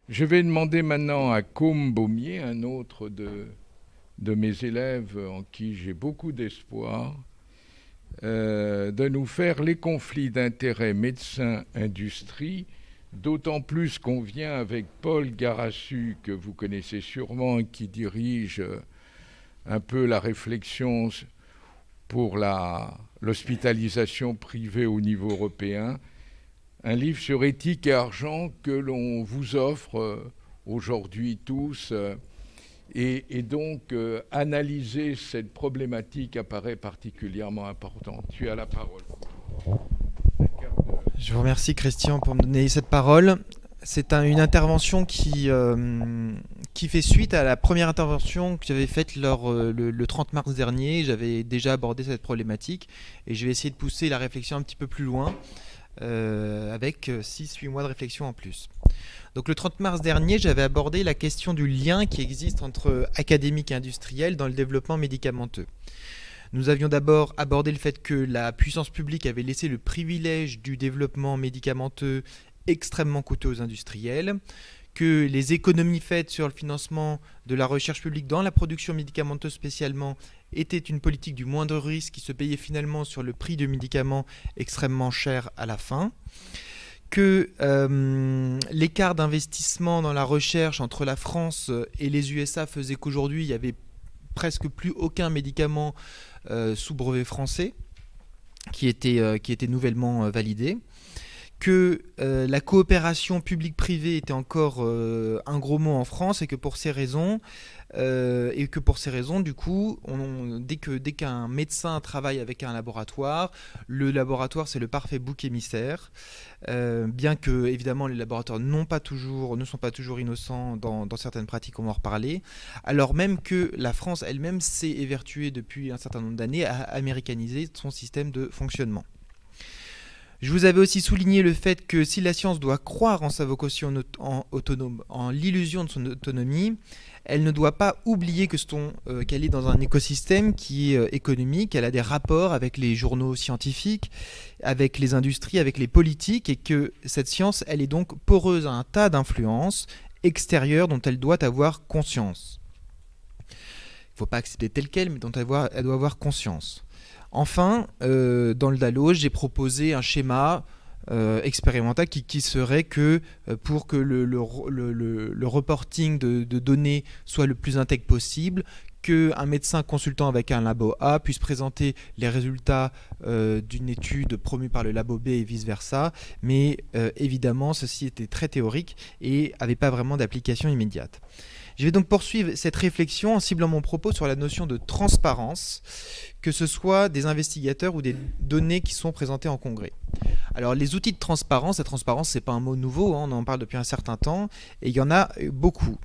Je vais demander maintenant à Côme Baumier, un autre de mes élèves en qui j'ai beaucoup d'espoir, de nous faire les conflits d'intérêts médecins-industrie, d'autant plus qu'on vient avec Paul Garassu, que vous connaissez sûrement, qui dirige un peu la réflexion pour l'hospitalisation privée au niveau européen, un livre sur éthique et argent que l'on vous offre aujourd'hui tous. Et donc, analyser cette problématique apparaît particulièrement important. Tu as la parole. Je vous remercie Christian pour me donner cette parole. C'est une intervention qui fait suite à la première intervention que j'avais faite le 30 mars dernier. J'avais déjà abordé cette problématique et je vais essayer de pousser la réflexion un petit peu plus loin avec 6-8 mois de réflexion en plus. Donc le 30 mars dernier, j'avais abordé la question du lien qui existe entre académique et industriel dans le développement médicamenteux. Nous avions d'abord abordé le fait que la puissance publique avait laissé le privilège du développement médicamenteux extrêmement coûteux aux industriels, que les économies faites sur le financement de la recherche publique dans la production médicamenteuse spécialement étaient une politique du moindre risque qui se payait finalement sur le prix de médicaments extrêmement chers à la fin, que l'écart d'investissement dans la recherche entre la France et les USA faisait qu'aujourd'hui il y avait presque plus aucun médicament sous brevet français qui était nouvellement validé, que la coopération publique-privée était encore un gros mot en France et que pour ces raisons, du coup, dès qu'un médecin travaille avec un laboratoire, le laboratoire c'est le parfait bouc émissaire, bien que évidemment les laboratoires ne sont pas toujours innocents dans certaines pratiques, on va en reparler, alors même que la France elle-même s'est évertuée depuis un certain nombre d'années à américaniser son système de fonctionnement. Je vous avais aussi souligné le fait que si la science doit croire en sa vocation autonome, en l'illusion de son autonomie, elle ne doit pas oublier qu'elle est dans un écosystème qui est économique, elle a des rapports avec les journaux scientifiques, avec les industries, avec les politiques, et que cette science, elle est donc poreuse à un tas d'influences extérieures dont elle doit avoir conscience. Il ne faut pas accepter tel quel, mais dont elle doit avoir conscience. Enfin, dans le DALO, j'ai proposé un schéma expérimental qui serait que pour que le reporting de données soit le plus intègre possible, qu'un médecin consultant avec un labo A puisse présenter les résultats d'une étude promue par le labo B et vice-versa, mais évidemment, ceci était très théorique et n'avait pas vraiment d'application immédiate. Je vais donc poursuivre cette réflexion en ciblant mon propos sur la notion de transparence, que ce soit des investigateurs ou des données qui sont présentées en congrès. Alors les outils de transparence, la transparence c'est pas un mot nouveau, on en parle depuis un certain temps, et il y en a beaucoup.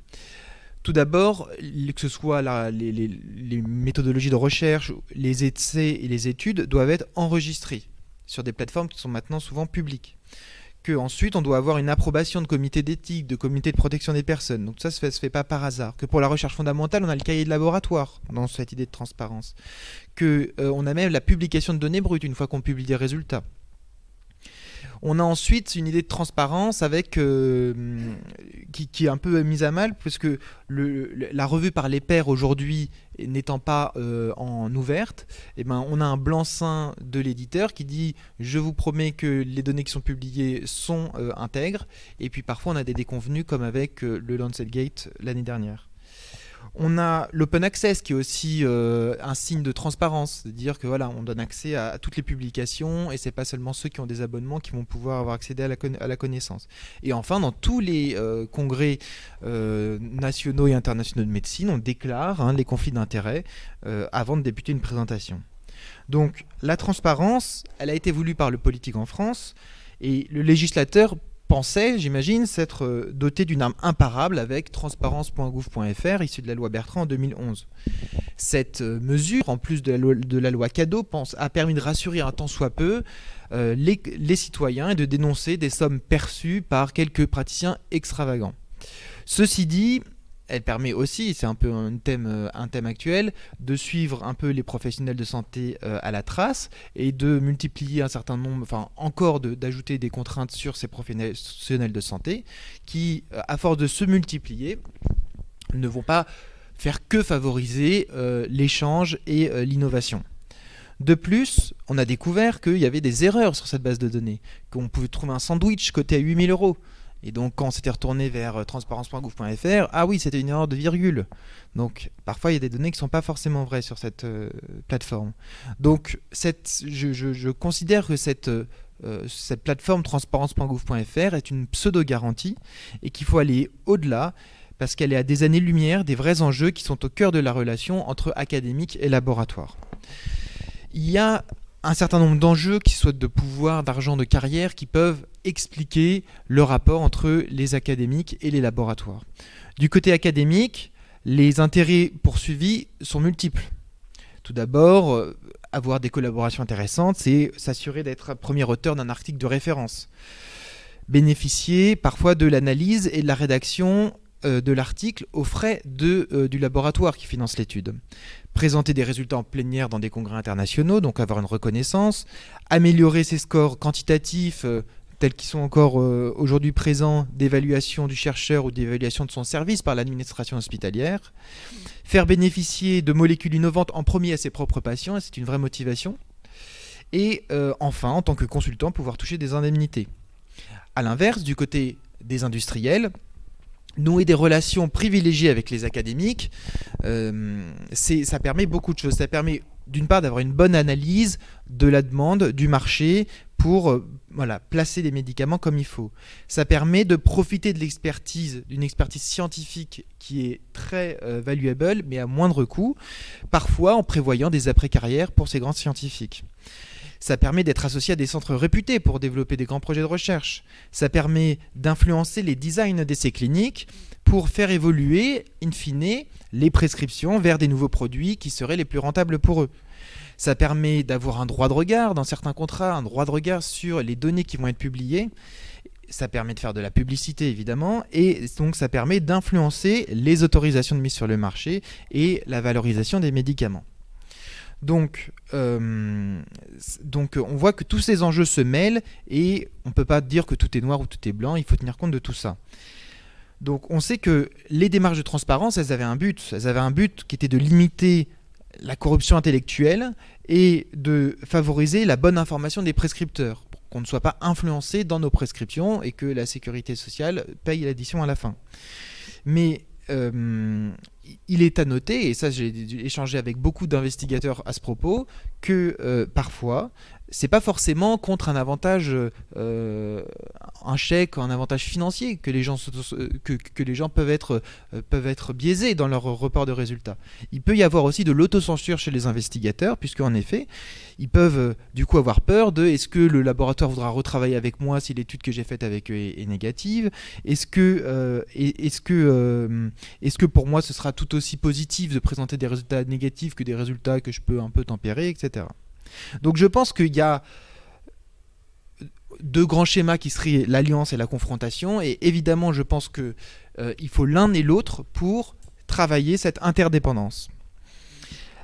Tout d'abord, que ce soit les méthodologies de recherche, les essais et les études doivent être enregistrés sur des plateformes qui sont maintenant souvent publiques. Ensuite on doit avoir une approbation de comité d'éthique, de comité de protection des personnes. Donc ça se fait pas par hasard. Que pour la recherche fondamentale, on a le cahier de laboratoire dans cette idée de transparence. On a même la publication de données brutes une fois qu'on publie des résultats. On a ensuite une idée de transparence qui est un peu mise à mal, puisque la revue par les pairs aujourd'hui n'étant pas en ouverte, on a un blanc-seing de l'éditeur qui dit « je vous promets que les données qui sont publiées sont intègres », et puis parfois on a des déconvenus comme avec le LancetGate l'année dernière. On a l'open access qui est aussi un signe de transparence, c'est-à-dire que voilà, on donne accès à toutes les publications et c'est pas seulement ceux qui ont des abonnements qui vont pouvoir avoir accédé à la connaissance. Et enfin, dans tous les congrès nationaux et internationaux de médecine, on déclare les conflits d'intérêts avant de débuter une présentation. Donc la transparence, elle a été voulue par le politique en France et le législateur pensait, j'imagine, s'être doté d'une arme imparable avec transparence.gouv.fr, issue de la loi Bertrand en 2011. Cette mesure, en plus de la loi Cadeau, a permis de rassurer un tant soit peu les citoyens et de dénoncer des sommes perçues par quelques praticiens extravagants. Ceci dit, elle permet aussi, c'est un peu un thème actuel, de suivre un peu les professionnels de santé à la trace et de multiplier un certain nombre, enfin encore d'ajouter des contraintes sur ces professionnels de santé qui, à force de se multiplier, ne vont pas faire que favoriser l'échange et l'innovation. De plus, on a découvert qu'il y avait des erreurs sur cette base de données, qu'on pouvait trouver un sandwich coté à 8 000 €. Et donc, quand on s'était retourné vers transparence.gouv.fr, ah oui, c'était une erreur de virgule. Donc, parfois, il y a des données qui ne sont pas forcément vraies sur cette plateforme. Donc, je considère que cette plateforme transparence.gouv.fr est une pseudo-garantie et qu'il faut aller au-delà parce qu'elle est à des années-lumière des vrais enjeux qui sont au cœur de la relation entre académique et laboratoire. Il y a un certain nombre d'enjeux qui soient de pouvoir, d'argent, de carrière, qui peuvent expliquer le rapport entre les académiques et les laboratoires. Du côté académique, les intérêts poursuivis sont multiples. Tout d'abord, avoir des collaborations intéressantes, c'est s'assurer d'être premier auteur d'un article de référence. Bénéficier parfois de l'analyse et de la rédaction de l'article aux frais du laboratoire qui finance l'étude. Présenter des résultats en plénière dans des congrès internationaux, donc avoir une reconnaissance, améliorer ses scores quantitatifs tels qu'ils sont encore aujourd'hui présents d'évaluation du chercheur ou d'évaluation de son service par l'administration hospitalière, faire bénéficier de molécules innovantes en premier à ses propres patients, et c'est une vraie motivation, et enfin, en tant que consultant, pouvoir toucher des indemnités. A l'inverse, du côté des industriels, nouer des relations privilégiées avec les académiques, ça permet beaucoup de choses. Ça permet d'une part d'avoir une bonne analyse de la demande, du marché, pour placer des médicaments comme il faut. Ça permet de profiter de d'une expertise scientifique qui est très valuable, mais à moindre coût, parfois en prévoyant des après-carrières pour ces grands scientifiques. Ça permet d'être associé à des centres réputés pour développer des grands projets de recherche. Ça permet d'influencer les designs d'essais cliniques pour faire évoluer, in fine, les prescriptions vers des nouveaux produits qui seraient les plus rentables pour eux. Ça permet d'avoir un droit de regard dans certains contrats, un droit de regard sur les données qui vont être publiées. Ça permet de faire de la publicité, évidemment, et donc ça permet d'influencer les autorisations de mise sur le marché et la valorisation des médicaments. Donc on voit que tous ces enjeux se mêlent et on ne peut pas dire que tout est noir ou tout est blanc, il faut tenir compte de tout ça. Donc on sait que les démarches de transparence, elles avaient un but. Elles avaient un but qui était de limiter la corruption intellectuelle et de favoriser la bonne information des prescripteurs, pour qu'on ne soit pas influencé dans nos prescriptions et que la sécurité sociale paye l'addition à la fin. Mais il est à noter, et ça j'ai échangé avec beaucoup d'investigateurs à ce propos, que parfois, c'est pas forcément contre un avantage, un chèque, un avantage financier que les gens, que les gens peuvent être biaisés dans leur report de résultats. Il peut y avoir aussi de l'autocensure chez les investigateurs, puisque en effet, ils peuvent du coup avoir peur de est-ce que le laboratoire voudra retravailler avec moi si l'étude que j'ai faite avec eux est négative, est-ce que pour moi ce sera tout aussi positif de présenter des résultats négatifs que des résultats que je peux un peu tempérer, etc. Donc je pense qu'il y a deux grands schémas qui seraient l'alliance et la confrontation, et évidemment je pense qu'il faut l'un et l'autre pour travailler cette interdépendance.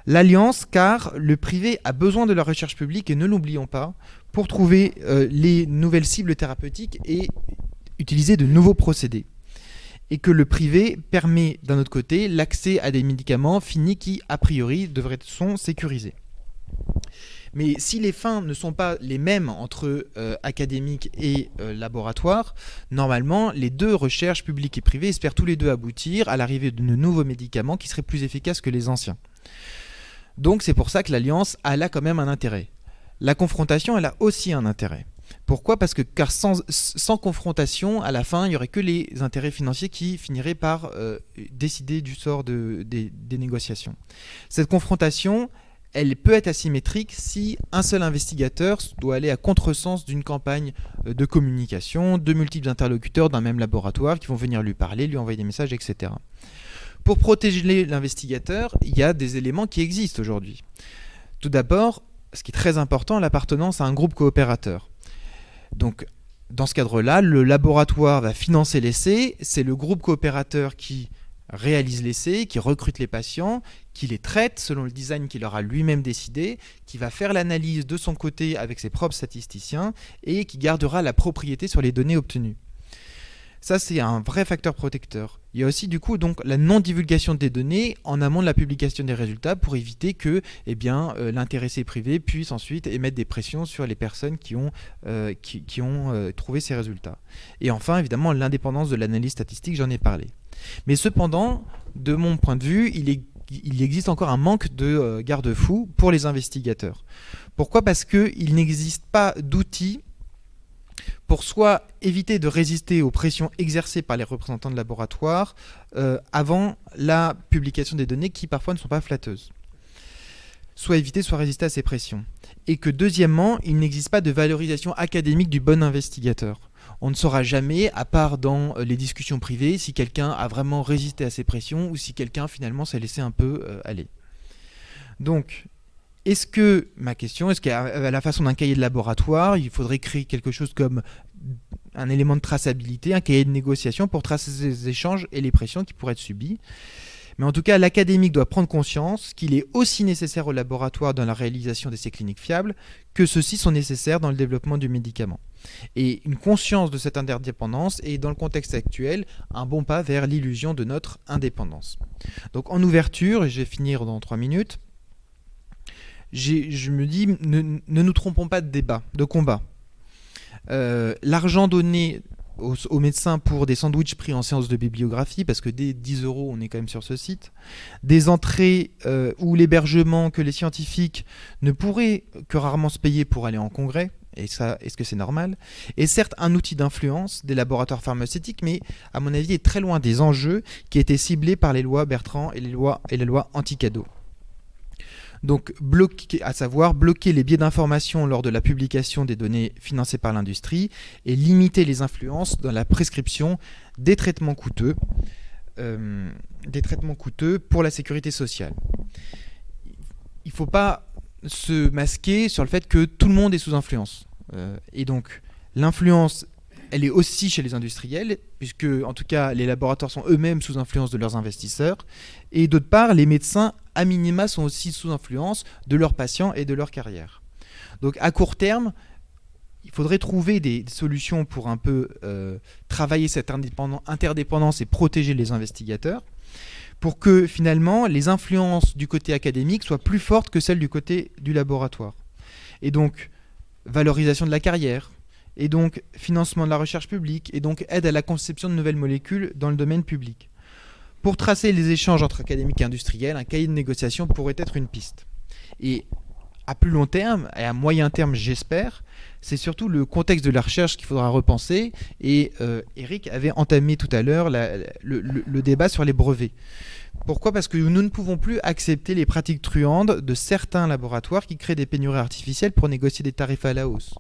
L'alliance, car le privé a besoin de la recherche publique, et ne l'oublions pas, pour trouver les nouvelles cibles thérapeutiques et utiliser de nouveaux procédés. Et que le privé permet d'un autre côté l'accès à des médicaments finis qui, a priori, sont sécurisés. Mais si les fins ne sont pas les mêmes entre académiques et laboratoires, normalement, les deux recherches publiques et privées espèrent tous les deux aboutir à l'arrivée de nouveaux médicaments qui seraient plus efficaces que les anciens. Donc c'est pour ça que l'alliance, elle a quand même un intérêt. La confrontation, elle a aussi un intérêt. Pourquoi ? Car sans confrontation, à la fin, il n'y aurait que les intérêts financiers qui finiraient par décider du sort des négociations. Cette confrontation, elle peut être asymétrique si un seul investigateur doit aller à contresens d'une campagne de communication, de multiples interlocuteurs d'un même laboratoire qui vont venir lui parler, lui envoyer des messages, etc. Pour protéger l'investigateur, il y a des éléments qui existent aujourd'hui. Tout d'abord, ce qui est très important, l'appartenance à un groupe coopérateur. Donc, dans ce cadre-là, le laboratoire va financer l'essai, c'est le groupe coopérateur qui réalise l'essai, qui recrute les patients, qui les traite selon le design qu'il aura lui-même décidé, qui va faire l'analyse de son côté avec ses propres statisticiens et qui gardera la propriété sur les données obtenues. Ça, c'est un vrai facteur protecteur. Il y a aussi du coup donc la non-divulgation des données en amont de la publication des résultats pour éviter que l'intéressé privé puisse ensuite émettre des pressions sur les personnes qui ont trouvé ces résultats. Et enfin, évidemment, l'indépendance de l'analyse statistique, j'en ai parlé. Mais cependant, de mon point de vue, il existe encore un manque de garde-fous pour les investigateurs. Pourquoi ? Parce qu'il n'existe pas d'outils pour soit éviter de résister aux pressions exercées par les représentants de laboratoire avant la publication des données qui parfois ne sont pas flatteuses. Soit éviter, soit résister à ces pressions. Et que deuxièmement, il n'existe pas de valorisation académique du bon investigateur. On ne saura jamais, à part dans les discussions privées, si quelqu'un a vraiment résisté à ces pressions ou si quelqu'un finalement s'est laissé un peu aller. Donc, ma question, est-ce qu'à la façon d'un cahier de laboratoire, il faudrait créer quelque chose comme un élément de traçabilité, un cahier de négociation pour tracer ces échanges et les pressions qui pourraient être subies ? Mais en tout cas, l'académique doit prendre conscience qu'il est aussi nécessaire au laboratoire dans la réalisation d'essais cliniques fiables que ceux-ci sont nécessaires dans le développement du médicament. Et une conscience de cette interdépendance est, dans le contexte actuel, un bon pas vers l'illusion de notre indépendance. Donc en ouverture, et je vais finir dans 3 minutes, je me dis, ne nous trompons pas de combat. L'argent donné aux médecins pour des sandwichs pris en séance de bibliographie, parce que dès 10 €, on est quand même sur ce site, des entrées ou l'hébergement que les scientifiques ne pourraient que rarement se payer pour aller en congrès, et ça, est-ce que c'est normal ? Et certes, un outil d'influence des laboratoires pharmaceutiques, mais à mon avis, est très loin des enjeux qui étaient ciblés par les lois Bertrand et la loi anti-cadeau. Donc, à savoir bloquer les biais d'information lors de la publication des données financées par l'industrie et limiter les influences dans la prescription des traitements coûteux pour la sécurité sociale. Il ne faut pas se masquer sur le fait que tout le monde est sous influence. Et donc, l'influence, elle est aussi chez les industriels, puisque, en tout cas, les laboratoires sont eux-mêmes sous influence de leurs investisseurs. Et d'autre part, les médecins, à minima, sont aussi sous influence de leurs patients et de leur carrière. Donc, à court terme, il faudrait trouver des solutions pour un peu travailler cette interdépendance et protéger les investigateurs, pour que, finalement, les influences du côté académique soient plus fortes que celles du côté du laboratoire. Et donc, valorisation de la carrière, et donc financement de la recherche publique, et donc aide à la conception de nouvelles molécules dans le domaine public. Pour tracer les échanges entre académiques et industriels, un cahier de négociation pourrait être une piste. Et à plus long terme, et à moyen terme j'espère, c'est surtout le contexte de la recherche qu'il faudra repenser, et Eric avait entamé tout à l'heure le débat sur les brevets. Pourquoi ? Parce que nous ne pouvons plus accepter les pratiques truandes de certains laboratoires qui créent des pénuries artificielles pour négocier des tarifs à la hausse.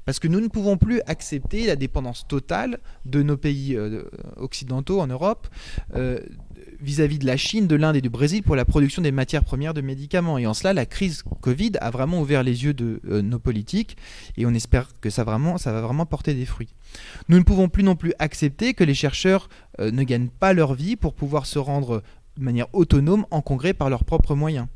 Parce que nous ne pouvons plus accepter la dépendance totale de nos pays occidentaux en Europe vis-à-vis de la Chine, de l'Inde et du Brésil pour la production des matières premières de médicaments. Et en cela, la crise Covid a vraiment ouvert les yeux de nos politiques et on espère que ça va vraiment porter des fruits. Nous ne pouvons plus non plus accepter que les chercheurs ne gagnent pas leur vie pour pouvoir se rendre de manière autonome en congrès par leurs propres moyens.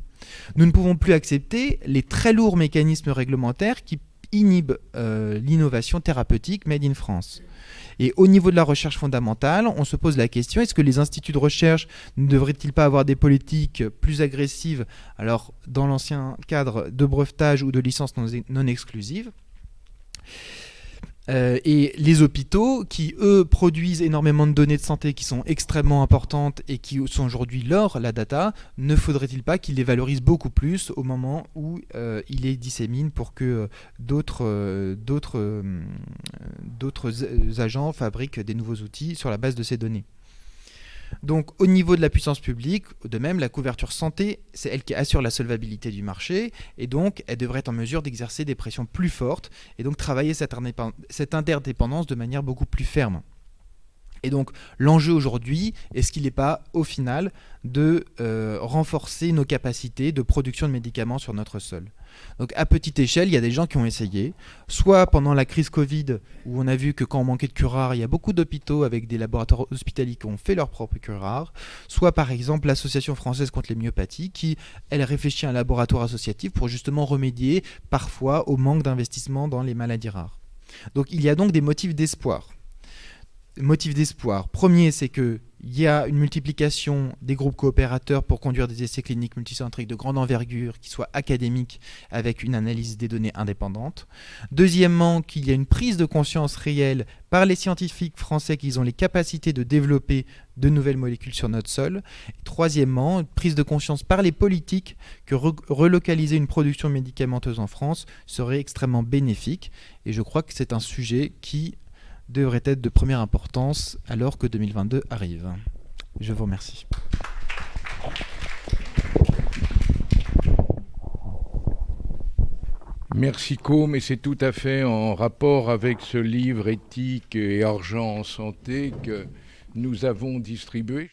Nous ne pouvons plus accepter les très lourds mécanismes réglementaires qui inhibent l'innovation thérapeutique made in France. Et au niveau de la recherche fondamentale, on se pose la question, est-ce que les instituts de recherche ne devraient-ils pas avoir des politiques plus agressives, alors dans l'ancien cadre de brevetage ou de licence non exclusive ? Et les hôpitaux qui, eux, produisent énormément de données de santé qui sont extrêmement importantes et qui sont aujourd'hui la data, ne faudrait-il pas qu'ils les valorisent beaucoup plus au moment où ils les disséminent pour que d'autres agents fabriquent des nouveaux outils sur la base de ces données ? Donc au niveau de la puissance publique, de même, la couverture santé, c'est elle qui assure la solvabilité du marché et donc elle devrait être en mesure d'exercer des pressions plus fortes et donc travailler cette interdépendance de manière beaucoup plus ferme. Et donc l'enjeu aujourd'hui, est-ce qu'il n'est pas au final de renforcer nos capacités de production de médicaments sur notre sol ? Donc à petite échelle, il y a des gens qui ont essayé, soit pendant la crise Covid, où on a vu que quand on manquait de curares, il y a beaucoup d'hôpitaux avec des laboratoires hospitaliers qui ont fait leur propre curare, soit par exemple l'Association française contre les myopathies, qui, elle, réfléchit à un laboratoire associatif pour justement remédier parfois au manque d'investissement dans les maladies rares. Donc il y a donc des motifs d'espoir. Motif d'espoir. Premier, c'est qu'il y a une multiplication des groupes coopérateurs pour conduire des essais cliniques multicentriques de grande envergure qui soient académiques avec une analyse des données indépendante. Deuxièmement, qu'il y a une prise de conscience réelle par les scientifiques français qu'ils ont les capacités de développer de nouvelles molécules sur notre sol. Et troisièmement, une prise de conscience par les politiques que relocaliser une production médicamenteuse en France serait extrêmement bénéfique. Et je crois que c'est un sujet qui devrait être de première importance alors que 2022 arrive. Je vous remercie. Merci Com, et c'est tout à fait en rapport avec ce livre Éthique et argent en santé que nous avons distribué.